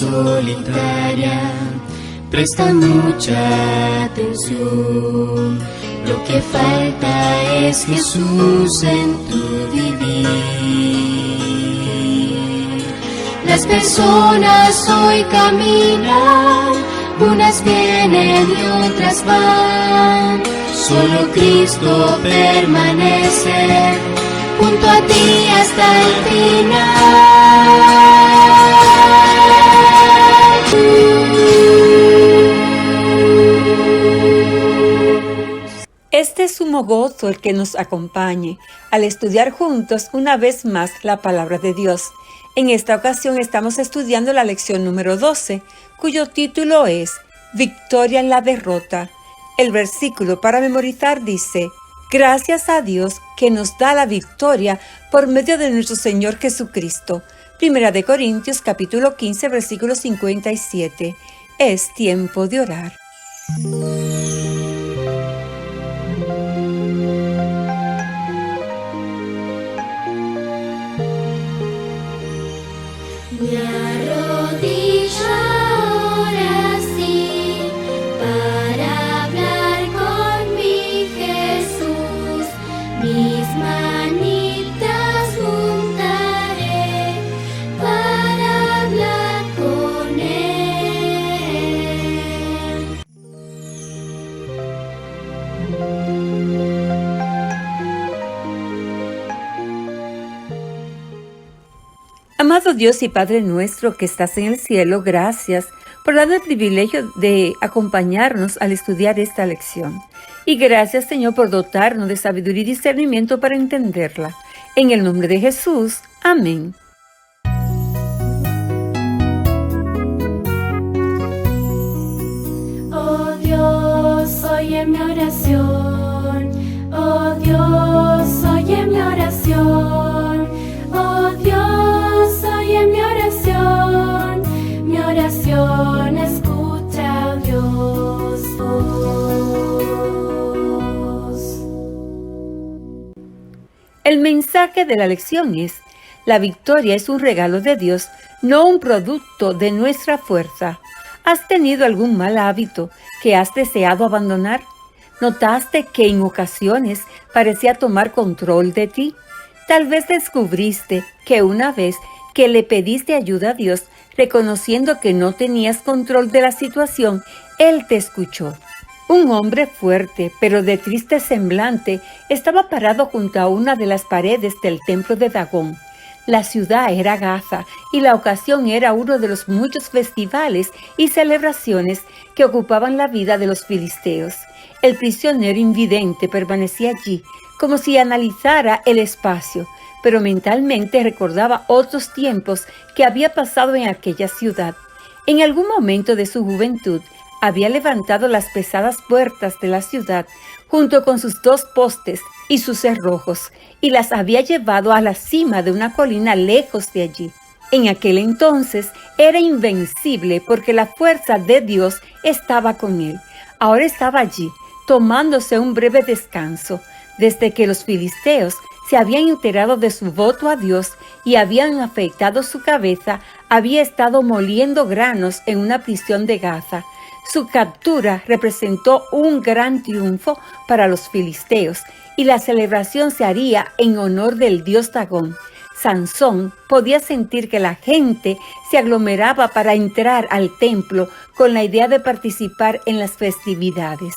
solitaria, presta mucha atención. Lo que falta es Jesús en tu vivir. Las personas hoy caminan, unas vienen y otras van. Solo Cristo permanece junto a ti hasta el final. Este sumo gozo el que nos acompañe al estudiar juntos una vez más la palabra de Dios. En esta ocasión estamos estudiando la lección número 12, cuyo título es Victoria en la derrota. El versículo para memorizar dice: Gracias a Dios que nos da la victoria por medio de nuestro Señor Jesucristo. Primera de Corintios capítulo 15, versículo 57. Es tiempo de orar. Me arrodillo ahora sí para hablar con mi Jesús. Mis manitas juntaré para hablar con Él. Amado Dios y Padre nuestro que estás en el cielo, gracias por darnos el privilegio de acompañarnos al estudiar esta lección. Y gracias, Señor, por dotarnos de sabiduría y discernimiento para entenderla. En el nombre de Jesús. Amén. Oh Dios, oye mi oración. Oh Dios, oye mi oración. Oh Dios, oye mi oración. Mi oración escucha, oh Dios. El mensaje de la lección es: la victoria es un regalo de Dios, no un producto de nuestra fuerza. ¿Has tenido algún mal hábito que has deseado abandonar? ¿Notaste que en ocasiones parecía tomar control de ti? Tal vez descubriste que una vez que le pediste ayuda a Dios, reconociendo que no tenías control de la situación, Él te escuchó. Un hombre fuerte, pero de triste semblante, estaba parado junto a una de las paredes del templo de Dagón. La ciudad era Gaza y la ocasión era uno de los muchos festivales y celebraciones que ocupaban la vida de los filisteos. El prisionero invidente permanecía allí, como si analizara el espacio, pero mentalmente recordaba otros tiempos que había pasado en aquella ciudad. En algún momento de su juventud, había levantado las pesadas puertas de la ciudad junto con sus 2 postes y sus cerrojos, y las había llevado a la cima de una colina lejos de allí. En aquel entonces era invencible porque la fuerza de Dios estaba con él. Ahora estaba allí, tomándose un breve descanso. Desde que los filisteos se habían enterado de su voto a Dios y habían afeitado su cabeza, había estado moliendo granos en una prisión de Gaza. Su captura representó un gran triunfo para los filisteos y la celebración se haría en honor del dios Dagón. Sansón podía sentir que la gente se aglomeraba para entrar al templo con la idea de participar en las festividades.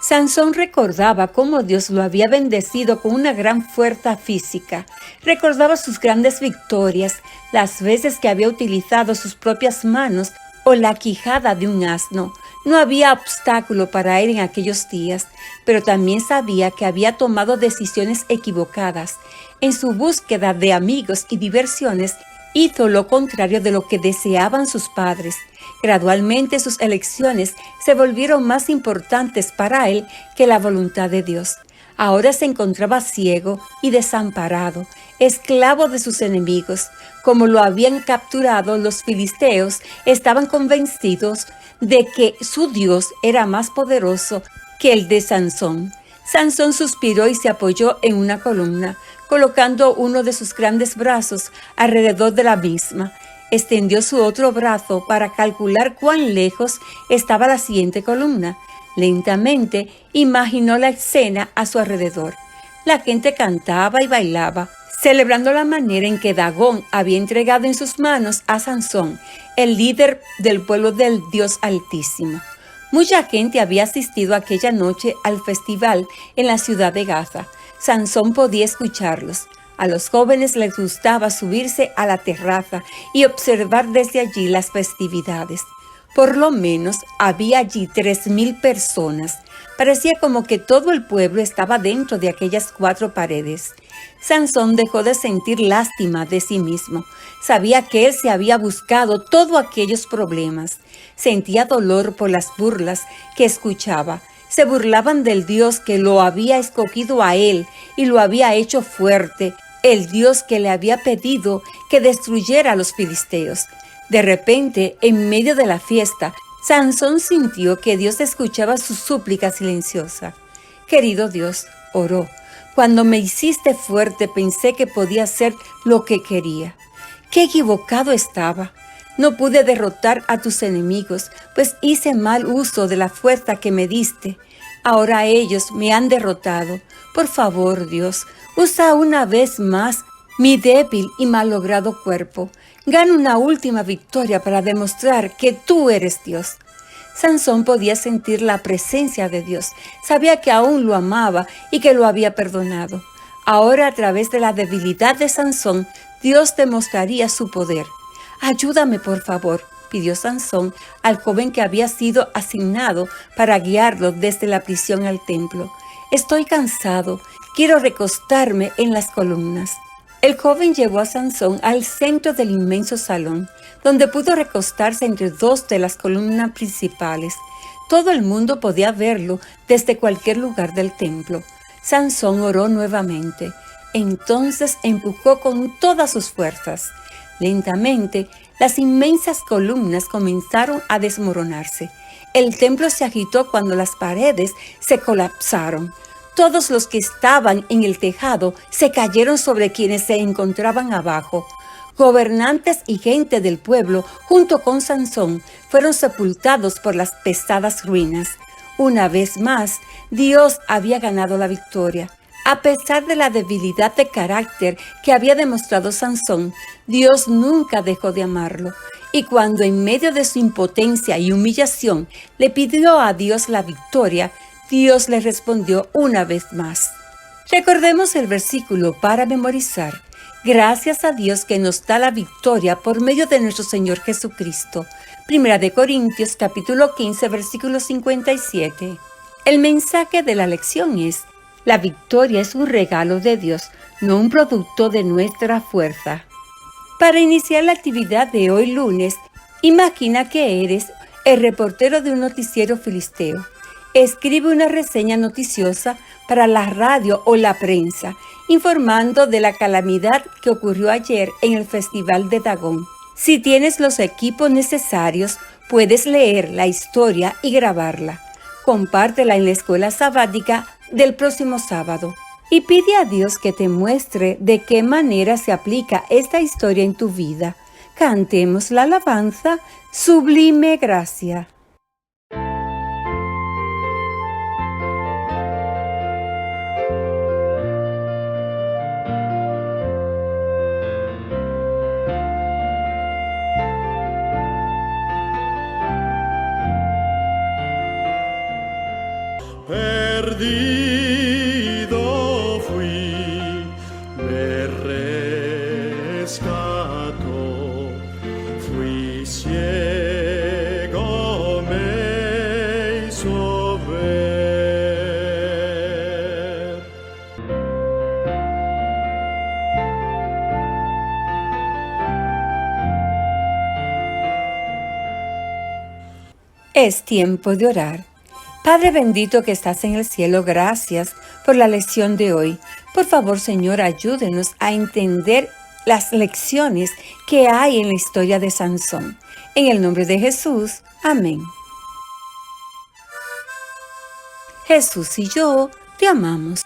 Sansón recordaba cómo Dios lo había bendecido con una gran fuerza física. Recordaba sus grandes victorias, las veces que había utilizado sus propias manos o la quijada de un asno. No había obstáculo para él en aquellos días, pero también sabía que había tomado decisiones equivocadas. En su búsqueda de amigos y diversiones, hizo lo contrario de lo que deseaban sus padres. Gradualmente sus elecciones se volvieron más importantes para él que la voluntad de Dios. Ahora se encontraba ciego y desamparado, esclavo de sus enemigos. Como lo habían capturado, los filisteos estaban convencidos de que su Dios era más poderoso que el de Sansón. Sansón suspiró y se apoyó en una columna, colocando uno de sus grandes brazos alrededor de la misma. Extendió su otro brazo para calcular cuán lejos estaba la siguiente columna. Lentamente imaginó la escena a su alrededor. La gente cantaba y bailaba, celebrando la manera en que Dagón había entregado en sus manos a Sansón, el líder del pueblo del Dios Altísimo. Mucha gente había asistido aquella noche al festival en la ciudad de Gaza. Sansón podía escucharlos. A los jóvenes les gustaba subirse a la terraza y observar desde allí las festividades. Por lo menos había allí 3,000 personas. Parecía como que todo el pueblo estaba dentro de aquellas 4 paredes. Sansón dejó de sentir lástima de sí mismo. Sabía que él se había buscado todos aquellos problemas. Sentía dolor por las burlas que escuchaba. Se burlaban del Dios que lo había escogido a él y lo había hecho fuerte, el Dios que le había pedido que destruyera a los filisteos. De repente, en medio de la fiesta, Sansón sintió que Dios escuchaba su súplica silenciosa. «Querido Dios», oró, «cuando me hiciste fuerte pensé que podía hacer lo que quería. ¡Qué equivocado estaba! No pude derrotar a tus enemigos, pues hice mal uso de la fuerza que me diste. Ahora ellos me han derrotado. Por favor, Dios, usa una vez más mi débil y malogrado cuerpo. Gana una última victoria para demostrar que tú eres Dios». Sansón podía sentir la presencia de Dios. Sabía que aún lo amaba y que lo había perdonado. Ahora, a través de la debilidad de Sansón, Dios demostraría su poder. «Ayúdame, por favor», pidió Sansón al joven que había sido asignado para guiarlo desde la prisión al templo. «Estoy cansado, quiero recostarme en las columnas». El joven llevó a Sansón al centro del inmenso salón, donde pudo recostarse entre 2 de las columnas principales. Todo el mundo podía verlo desde cualquier lugar del templo. Sansón oró nuevamente. Entonces empujó con todas sus fuerzas. Lentamente, las inmensas columnas comenzaron a desmoronarse. El templo se agitó cuando las paredes se colapsaron. Todos los que estaban en el tejado se cayeron sobre quienes se encontraban abajo. Gobernantes y gente del pueblo, junto con Sansón, fueron sepultados por las pesadas ruinas. Una vez más, Dios había ganado la victoria. A pesar de la debilidad de carácter que había demostrado Sansón, Dios nunca dejó de amarlo. Y cuando en medio de su impotencia y humillación le pidió a Dios la victoria, Dios le respondió una vez más. Recordemos el versículo para memorizar. Gracias a Dios que nos da la victoria por medio de nuestro Señor Jesucristo. 1 Corintios capítulo 15, versículo 57. El mensaje de la lección es: la victoria es un regalo de Dios, no un producto de nuestra fuerza. Para iniciar la actividad de hoy lunes, imagina que eres el reportero de un noticiero filisteo. Escribe una reseña noticiosa para la radio o la prensa, informando de la calamidad que ocurrió ayer en el Festival de Dagón. Si tienes los equipos necesarios, puedes leer la historia y grabarla. Compártela en la escuela sabática del próximo sábado. Y pide a Dios que te muestre de qué manera se aplica esta historia en tu vida. Cantemos la alabanza Sublime Gracia. Perdido fui, me rescató, fui ciego, me hizo ver. Es tiempo de orar. Padre bendito que estás en el cielo, gracias por la lección de hoy. Por favor, Señor, ayúdenos a entender las lecciones que hay en la historia de Sansón. En el nombre de Jesús, amén. Jesús y yo te amamos.